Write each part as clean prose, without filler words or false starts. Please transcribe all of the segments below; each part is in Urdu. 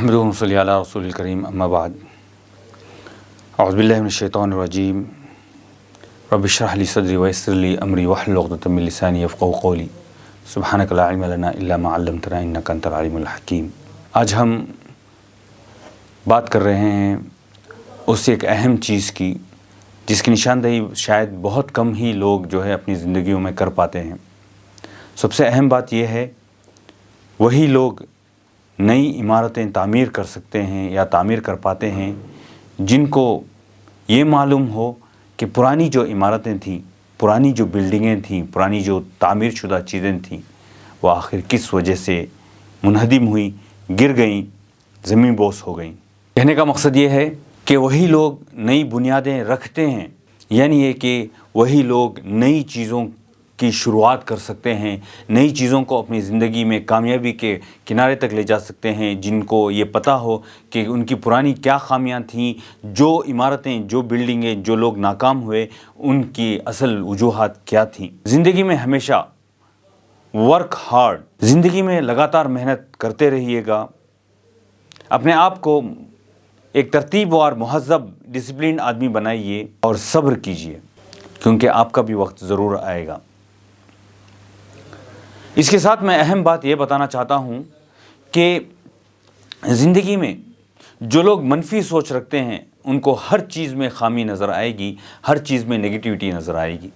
نحمدہ و نصلی علی رسول الکریم اما بعد اعوذ باللہ من الشیطان الرجیم رب اشرح لی صدری ویسر لی امری واحلل عقدۃ من لسانی یفقہوا قولی سبحانک لا علم لنا الا ما علمتنا انک انت العلیم الحکیم۔ آج ہم بات کر رہے ہیں اس ایک اہم چیز کی جس کی نشاندہی شاید بہت کم ہی لوگ جو ہے اپنی زندگیوں میں کر پاتے ہیں۔ سب سے اہم بات یہ ہے وہی لوگ نئی عمارتیں تعمیر کر سکتے ہیں یا تعمیر کر پاتے ہیں جن کو یہ معلوم ہو کہ پرانی جو عمارتیں تھیں، پرانی جو بلڈنگیں تھیں، پرانی جو تعمیر شدہ چیزیں تھیں وہ آخر کس وجہ سے منہدم ہوئیں، گر گئیں، زمین بوس ہو گئیں۔ کہنے کا مقصد یہ ہے کہ وہی لوگ نئی بنیادیں رکھتے ہیں، یعنی یہ کہ وہی لوگ نئی چیزوں کی شروعات کر سکتے ہیں، نئی چیزوں کو اپنی زندگی میں کامیابی کے کنارے تک لے جا سکتے ہیں، جن کو یہ پتہ ہو کہ ان کی پرانی کیا خامیاں تھیں، جو عمارتیں، جو بلڈنگیں، جو لوگ ناکام ہوئے ان کی اصل وجوہات کیا تھیں۔ زندگی میں ہمیشہ ورک ہارڈ، زندگی میں لگاتار محنت کرتے رہیے گا، اپنے آپ کو ایک ترتیب وار مہذب ڈسپلن آدمی بنائیے اور صبر کیجیے کیونکہ آپ کا بھی وقت ضرور آئے گا۔ اس کے ساتھ میں اہم بات یہ بتانا چاہتا ہوں کہ زندگی میں جو لوگ منفی سوچ رکھتے ہیں ان کو ہر چیز میں خامی نظر آئے گی، ہر چیز میں نگیٹیوٹی نظر آئے گی۔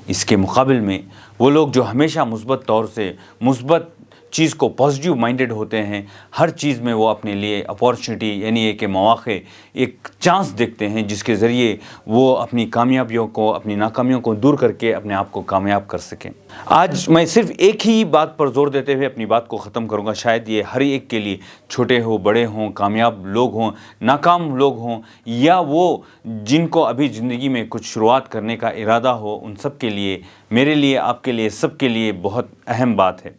اس کے مقابل میں وہ لوگ جو ہمیشہ مثبت طور سے مثبت چیز کو پازیٹیو مائنڈڈ ہوتے ہیں، ہر چیز میں وہ اپنے لیے اپارچونیٹی یعنی ایک مواقع، ایک چانس دیکھتے ہیں جس کے ذریعے وہ اپنی کامیابیوں کو، اپنی ناکامیوں کو دور کر کے اپنے آپ کو کامیاب کر سکیں۔ آج میں صرف ایک ہی بات پر زور دیتے ہوئے اپنی بات کو ختم کروں گا، شاید یہ ہر ایک کے لیے، چھوٹے ہوں، بڑے ہوں، کامیاب لوگ ہوں، ناکام لوگ ہوں، یا وہ جن کو ابھی زندگی میں کچھ شروعات کرنے کا ارادہ ہو، ان سب کے لیے، میرے لیے، آپ کے لیے، سب کے لیے بہت اہم بات ہے۔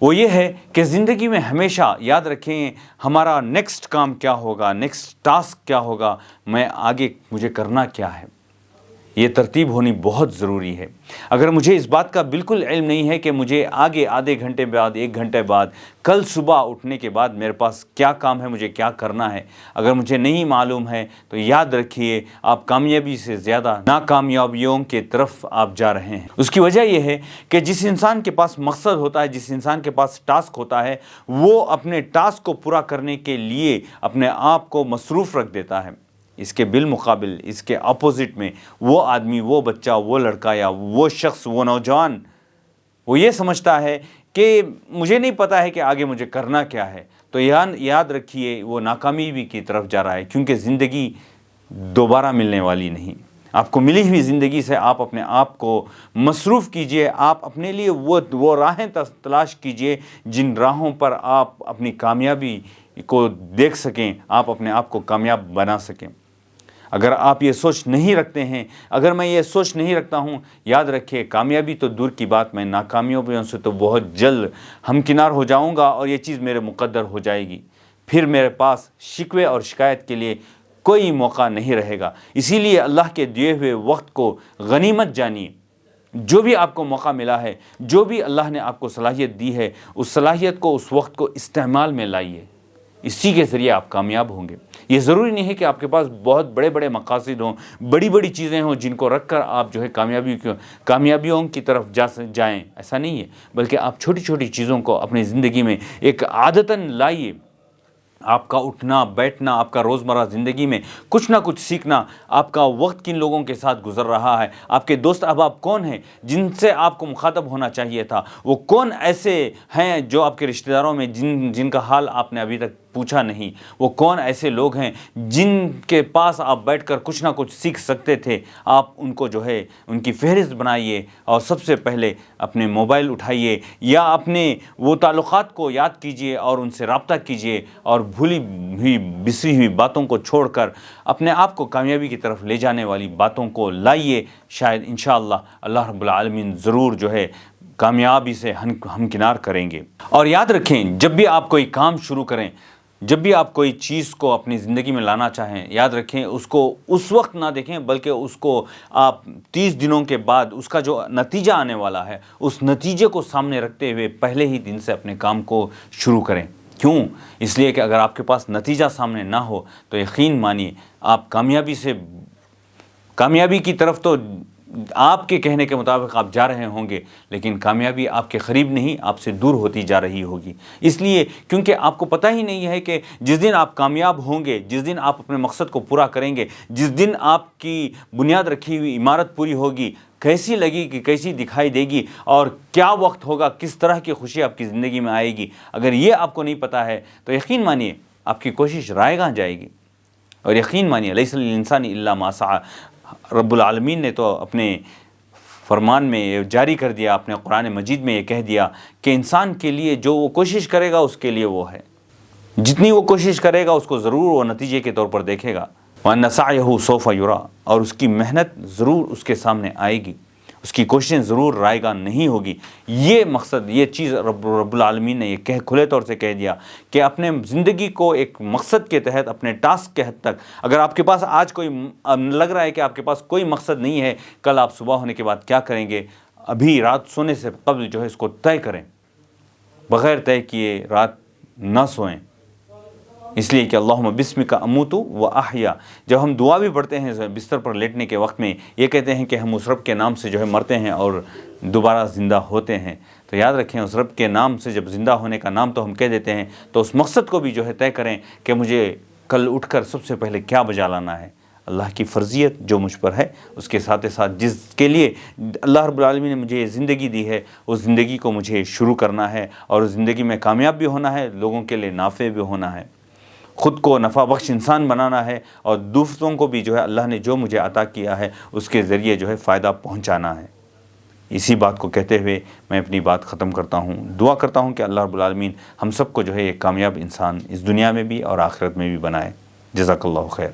وہ یہ ہے کہ زندگی میں ہمیشہ یاد رکھیں ہمارا نیکسٹ کام کیا ہوگا، نیکسٹ ٹاسک کیا ہوگا، میں آگے مجھے کرنا کیا ہے، یہ ترتیب ہونی بہت ضروری ہے۔ اگر مجھے اس بات کا بالکل علم نہیں ہے کہ مجھے آگے آدھے گھنٹے بعد، ایک گھنٹے بعد، کل صبح اٹھنے کے بعد میرے پاس کیا کام ہے، مجھے کیا کرنا ہے، اگر مجھے نہیں معلوم ہے تو یاد رکھیے آپ کامیابی سے زیادہ ناکامیابیوں کی طرف آپ جا رہے ہیں۔ اس کی وجہ یہ ہے کہ جس انسان کے پاس مقصد ہوتا ہے، جس انسان کے پاس ٹاسک ہوتا ہے، وہ اپنے ٹاسک کو پورا کرنے کے لیے اپنے آپ کو مصروف رکھ دیتا ہے۔ اس کے بالمقابل، اس کے اپوزٹ میں وہ آدمی، وہ بچہ، وہ لڑکا یا وہ شخص، وہ نوجوان، وہ یہ سمجھتا ہے کہ مجھے نہیں پتہ ہے کہ آگے مجھے کرنا کیا ہے، تو یاد رکھیے وہ ناکامیابی کی طرف جا رہا ہے، کیونکہ زندگی دوبارہ ملنے والی نہیں۔ آپ کو ملی ہوئی زندگی سے آپ اپنے آپ کو مصروف کیجئے، آپ اپنے لیے وہ راہیں تلاش کیجئے جن راہوں پر آپ اپنی کامیابی کو دیکھ سکیں، آپ اپنے آپ کو کامیاب بنا سکیں۔ اگر آپ یہ سوچ نہیں رکھتے ہیں، اگر میں یہ سوچ نہیں رکھتا ہوں، یاد رکھیے کامیابی تو دور کی بات، میں ناکامیابیوں سے تو بہت جلد ہمکنار ہو جاؤں گا اور یہ چیز میرے مقدر ہو جائے گی، پھر میرے پاس شکوے اور شکایت کے لیے کوئی موقع نہیں رہے گا۔ اسی لیے اللہ کے دیے ہوئے وقت کو غنیمت جانیے۔ جو بھی آپ کو موقع ملا ہے، جو بھی اللہ نے آپ کو صلاحیت دی ہے، اس صلاحیت کو، اس وقت کو استعمال میں لائیے، اسی کے ذریعے آپ کامیاب ہوں گے۔ یہ ضروری نہیں ہے کہ آپ کے پاس بہت بڑے بڑے مقاصد ہوں، بڑی بڑی چیزیں ہوں جن کو رکھ کر آپ جو ہے کامیابیوں کی طرف جائیں، ایسا نہیں ہے، بلکہ آپ چھوٹی چھوٹی چیزوں کو اپنی زندگی میں ایک عادتاً لائیے۔ آپ کا اٹھنا بیٹھنا، آپ کا روزمرہ زندگی میں کچھ نہ کچھ سیکھنا، آپ کا وقت کن لوگوں کے ساتھ گزر رہا ہے، آپ کے دوست احباب کون ہیں جن سے آپ کو مخاطب ہونا چاہیے تھا، وہ کون ایسے ہیں جو آپ کے رشتہ داروں میں جن کا حال آپ نے ابھی تک پوچھا نہیں، وہ کون ایسے لوگ ہیں جن کے پاس آپ بیٹھ کر کچھ نہ کچھ سیکھ سکتے تھے، آپ ان کو جو ہے ان کی فہرست بنائیے اور سب سے پہلے اپنے موبائل اٹھائیے یا اپنے وہ تعلقات کو یاد کیجئے اور ان سے رابطہ کیجئے اور بھولی ہوئی بسری ہوئی باتوں کو چھوڑ کر اپنے آپ کو کامیابی کی طرف لے جانے والی باتوں کو لائیے۔ شاید انشاءاللہ اللہ رب العالمین ضرور جو ہے کامیابی سے ہمکنار کریں گے۔ اور یاد رکھیں جب بھی آپ کوئی کام شروع کریں، جب بھی آپ کوئی چیز کو اپنی زندگی میں لانا چاہیں، یاد رکھیں اس کو اس وقت نہ دیکھیں بلکہ اس کو آپ 30 دنوں کے بعد اس کا جو نتیجہ آنے والا ہے اس نتیجے کو سامنے رکھتے ہوئے پہلے ہی دن سے اپنے کام کو شروع کریں۔ کیوں؟ اس لیے کہ اگر آپ کے پاس نتیجہ سامنے نہ ہو تو یقین مانیے آپ کامیابی کی طرف تو آپ کے کہنے کے مطابق آپ جا رہے ہوں گے، لیکن کامیابی آپ کے قریب نہیں، آپ سے دور ہوتی جا رہی ہوگی۔ اس لیے کیونکہ آپ کو پتہ ہی نہیں ہے کہ جس دن آپ کامیاب ہوں گے، جس دن آپ اپنے مقصد کو پورا کریں گے، جس دن آپ کی بنیاد رکھی ہوئی عمارت پوری ہوگی، کیسی لگے گی، کیسی دکھائی دے گی، اور کیا وقت ہوگا، کس طرح کی خوشی آپ کی زندگی میں آئے گی، اگر یہ آپ کو نہیں پتہ ہے تو یقین مانیے آپ کی کوشش رائیگاں جائے گی۔ اور یقین مانیے لیس للانسان الا ما سعی، رب العالمین نے تو اپنے فرمان میں یہ جاری کر دیا، اپنے قرآن مجید میں یہ کہہ دیا کہ انسان کے لیے جو وہ کوشش کرے گا اس کے لیے وہ ہے، جتنی وہ کوشش کرے گا اس کو ضرور وہ نتیجے کے طور پر دیکھے گا۔ وَأَنَّ سَعْيَهُ سَوْفَ يُرَىٰ، اور اس کی محنت ضرور اس کے سامنے آئے گی، اس کی کوششیں ضرور رائیگاں نہیں ہوگی۔ یہ مقصد، یہ چیز رب العالمین نے یہ کھلے طور سے کہہ دیا کہ اپنے زندگی کو ایک مقصد کے تحت، اپنے ٹاسک کے حد تک، اگر آپ کے پاس آج کوئی لگ رہا ہے کہ آپ کے پاس کوئی مقصد نہیں ہے، کل آپ صبح ہونے کے بعد کیا کریں گے، ابھی رات سونے سے قبل جو ہے اس کو طے کریں، بغیر طے کیے رات نہ سوئیں، اس لیے کہ اللہم بسمک اموت و احیا، جب ہم دعا بھی پڑھتے ہیں بستر پر لیٹنے کے وقت میں، یہ کہتے ہیں کہ ہم اس رب کے نام سے جو ہے مرتے ہیں اور دوبارہ زندہ ہوتے ہیں، تو یاد رکھیں اس رب کے نام سے جب زندہ ہونے کا نام تو ہم کہہ دیتے ہیں، تو اس مقصد کو بھی جو ہے طے کریں کہ مجھے کل اٹھ کر سب سے پہلے کیا بجا لانا ہے، اللہ کی فرضیت جو مجھ پر ہے، اس کے ساتھ ساتھ جس کے لیے اللہ رب العالمین نے مجھے یہ زندگی دی ہے، اس زندگی کو مجھے شروع کرنا ہے، اور اس زندگی میں کامیاب بھی ہونا ہے، لوگوں کے لیے نافع بھی ہونا ہے، خود کو نفع بخش انسان بنانا ہے، اور دوسروں کو بھی جو ہے اللہ نے جو مجھے عطا کیا ہے اس کے ذریعے جو ہے فائدہ پہنچانا ہے۔ اسی بات کو کہتے ہوئے میں اپنی بات ختم کرتا ہوں، دعا کرتا ہوں کہ اللہ رب العالمین ہم سب کو جو ہے ایک کامیاب انسان اس دنیا میں بھی اور آخرت میں بھی بنائے۔ جزاک اللہ خیر۔